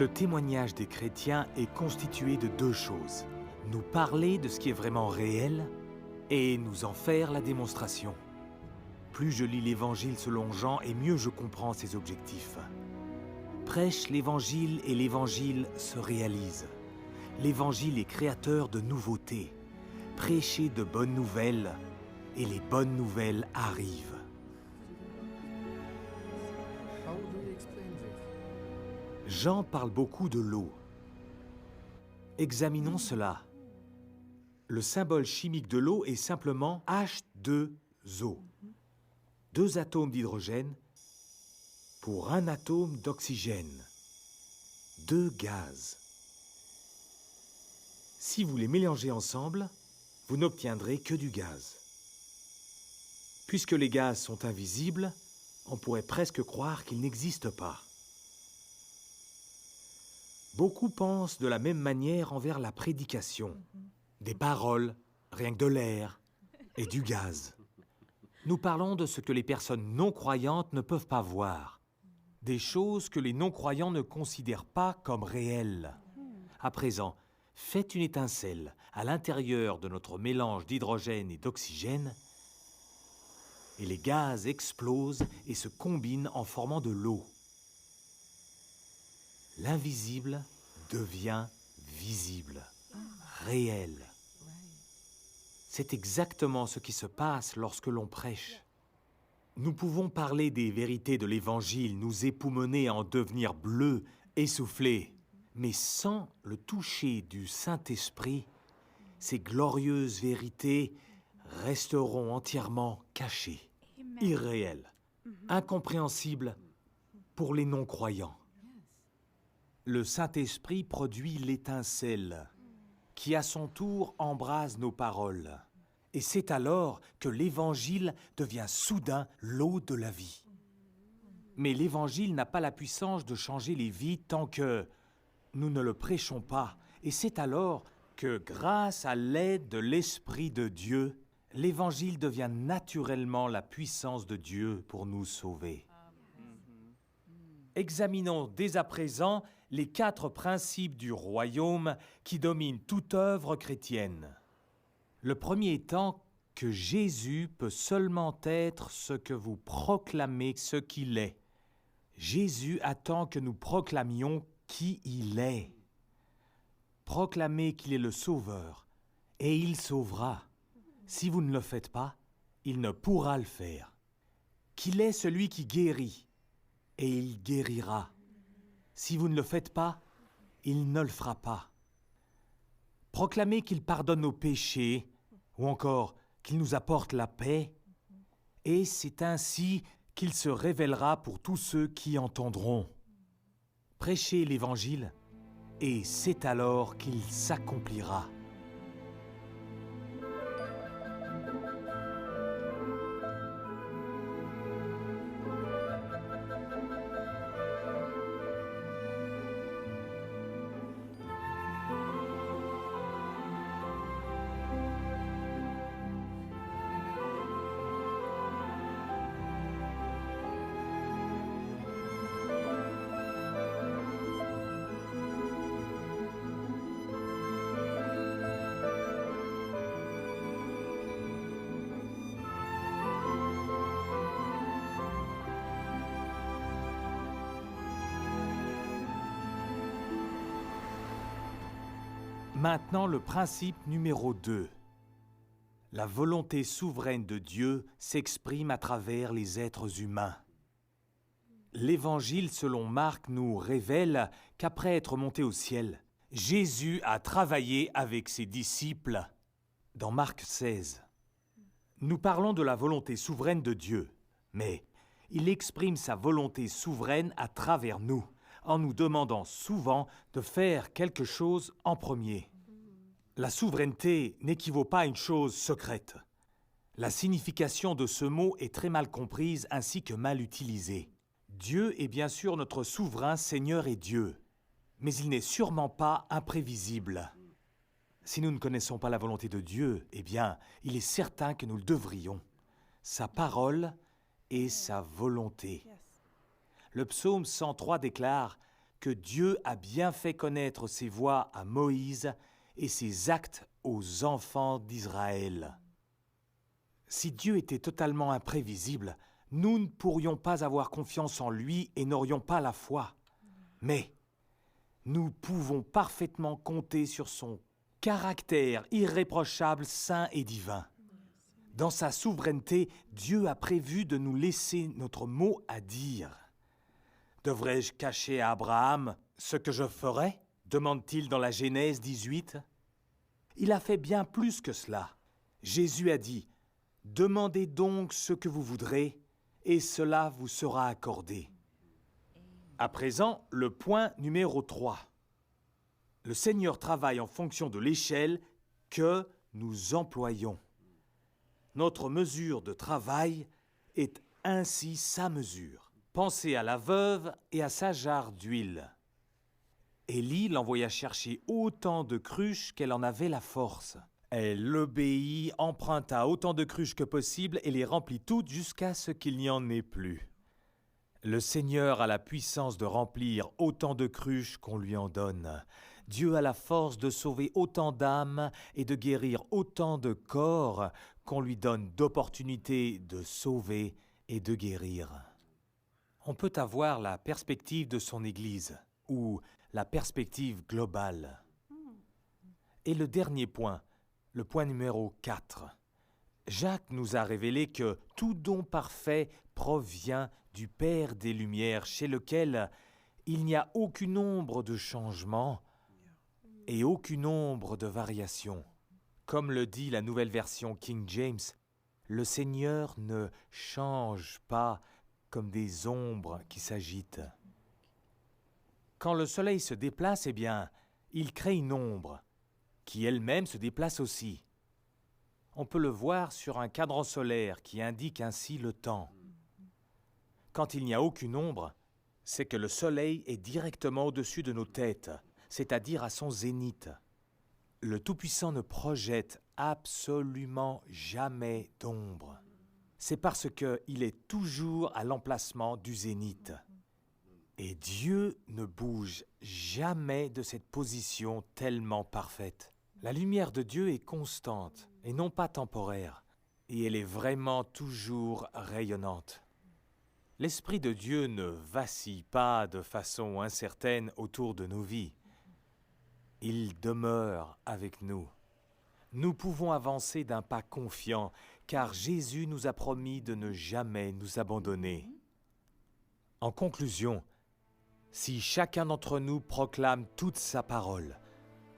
Le témoignage des chrétiens est constitué de deux choses. Nous parler de ce qui est vraiment réel et nous en faire la démonstration. Plus je lis l'Évangile selon Jean et mieux je comprends ses objectifs. Prêche l'Évangile et l'Évangile se réalise. L'Évangile est créateur de nouveautés. Prêchez de bonnes nouvelles et les bonnes nouvelles arrivent. Jean parle beaucoup de l'eau. Examinons cela. Le symbole chimique de l'eau est simplement H2O. 2 atomes d'hydrogène pour 1 atome d'oxygène. 2 gaz. Si vous les mélangez ensemble, vous n'obtiendrez que du gaz. Puisque les gaz sont invisibles, on pourrait presque croire qu'ils n'existent pas. Beaucoup pensent de la même manière envers la prédication. Des paroles, rien que de l'air, et du gaz. Nous parlons de ce que les personnes non-croyantes ne peuvent pas voir. Des choses que les non-croyants ne considèrent pas comme réelles. À présent, faites une étincelle à l'intérieur de notre mélange d'hydrogène et d'oxygène, et les gaz explosent et se combinent en formant de l'eau. L'invisible devient visible, réel. C'est exactement ce qui se passe lorsque l'on prêche. Nous pouvons parler des vérités de l'Évangile, nous époumoner à en devenir bleus, essoufflés. Mais sans le toucher du Saint-Esprit, ces glorieuses vérités resteront entièrement cachées, irréelles, incompréhensibles pour les non-croyants. Le Saint-Esprit produit l'étincelle, qui à son tour embrase nos paroles. Et c'est alors que l'Évangile devient soudain l'eau de la vie. Mais l'Évangile n'a pas la puissance de changer les vies tant que nous ne le prêchons pas. Et c'est alors que, grâce à l'aide de l'Esprit de Dieu, l'Évangile devient naturellement la puissance de Dieu pour nous sauver. Examinons dès à présent les 4 principes du royaume qui dominent toute œuvre chrétienne. Le premier étant que Jésus peut seulement être ce que vous proclamez ce qu'il est. Jésus attend que nous proclamions qui il est. Proclamez qu'il est le Sauveur, et il sauvera. Si vous ne le faites pas, il ne pourra le faire. Qu'il est celui qui guérit, et il guérira. Si vous ne le faites pas, il ne le fera pas. Proclamez qu'il pardonne nos péchés, ou encore qu'il nous apporte la paix, et c'est ainsi qu'il se révélera pour tous ceux qui entendront. Prêchez l'Évangile, et c'est alors qu'il s'accomplira. Maintenant, le principe numéro 2. La volonté souveraine de Dieu s'exprime à travers les êtres humains. L'Évangile selon Marc nous révèle qu'après être monté au ciel, Jésus a travaillé avec ses disciples. Dans Marc 16, nous parlons de la volonté souveraine de Dieu, mais il exprime sa volonté souveraine à travers nous, en nous demandant souvent de faire quelque chose en premier. La souveraineté n'équivaut pas à une chose secrète. La signification de ce mot est très mal comprise ainsi que mal utilisée. Dieu est bien sûr notre souverain Seigneur et Dieu, mais il n'est sûrement pas imprévisible. Si nous ne connaissons pas la volonté de Dieu, eh bien, il est certain que nous le devrions. Sa parole et sa volonté. Le psaume 103 déclare que Dieu a bien fait connaître ses voies à Moïse et ses actes aux enfants d'Israël. Si Dieu était totalement imprévisible, nous ne pourrions pas avoir confiance en lui et n'aurions pas la foi. Mais nous pouvons parfaitement compter sur son caractère irréprochable, saint et divin. Dans sa souveraineté, Dieu a prévu de nous laisser notre mot à dire. Devrais-je cacher à Abraham ce que je ferai ? Demande-t-il dans la Genèse 18. Il a fait bien plus que cela. Jésus a dit « Demandez donc ce que vous voudrez, et cela vous sera accordé. » À présent, le point numéro 3. Le Seigneur travaille en fonction de l'échelle que nous employons. Notre mesure de travail est ainsi sa mesure. Pensez à la veuve et à sa jarre d'huile. Élie l'envoya chercher autant de cruches qu'elle en avait la force. Elle obéit, emprunta autant de cruches que possible et les remplit toutes jusqu'à ce qu'il n'y en ait plus. Le Seigneur a la puissance de remplir autant de cruches qu'on lui en donne. Dieu a la force de sauver autant d'âmes et de guérir autant de corps qu'on lui donne d'opportunités de sauver et de guérir. On peut avoir la perspective de son Église ou la perspective globale. Et le dernier point, le point numéro 4. Jacques nous a révélé que tout don parfait provient du Père des Lumières, chez lequel il n'y a aucune ombre de changement et aucune ombre de variation. Comme le dit la nouvelle version King James, le Seigneur ne change pas comme des ombres qui s'agitent. Quand le soleil se déplace, eh bien, il crée une ombre qui elle-même se déplace aussi. On peut le voir sur un cadran solaire qui indique ainsi le temps. Quand il n'y a aucune ombre, c'est que le soleil est directement au-dessus de nos têtes, c'est-à-dire à son zénith. Le Tout-Puissant ne projette absolument jamais d'ombre. C'est parce qu'il est toujours à l'emplacement du zénith. Et Dieu ne bouge jamais de cette position tellement parfaite. La lumière de Dieu est constante et non pas temporaire, et elle est vraiment toujours rayonnante. L'Esprit de Dieu ne vacille pas de façon incertaine autour de nos vies. Il demeure avec nous. Nous pouvons avancer d'un pas confiant, car Jésus nous a promis de ne jamais nous abandonner. En conclusion, si chacun d'entre nous proclame toute sa parole,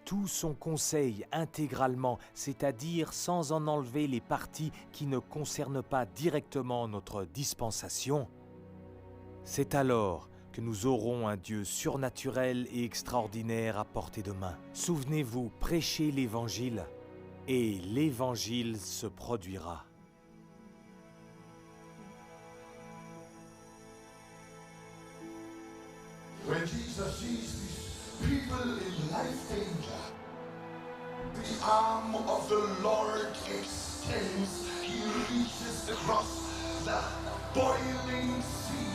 tout son conseil intégralement, c'est-à-dire sans en enlever les parties qui ne concernent pas directement notre dispensation, c'est alors que nous aurons un Dieu surnaturel et extraordinaire à portée de main. Souvenez-vous, prêchez l'Évangile et l'Évangile se produira. When Jesus sees these people in life danger, the arm of the Lord extends. He reaches across the boiling sea.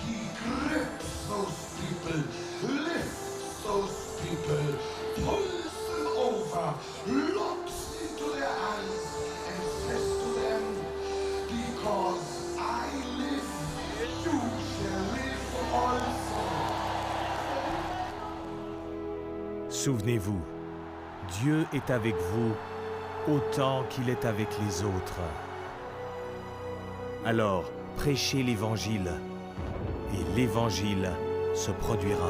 He grips those people, lifts those people, pulls them over, looks into their eyes, and says to them, because I live, you shall live also. Souvenez-vous, Dieu est avec vous autant qu'il est avec les autres. Alors, prêchez l'Évangile et l'Évangile se produira.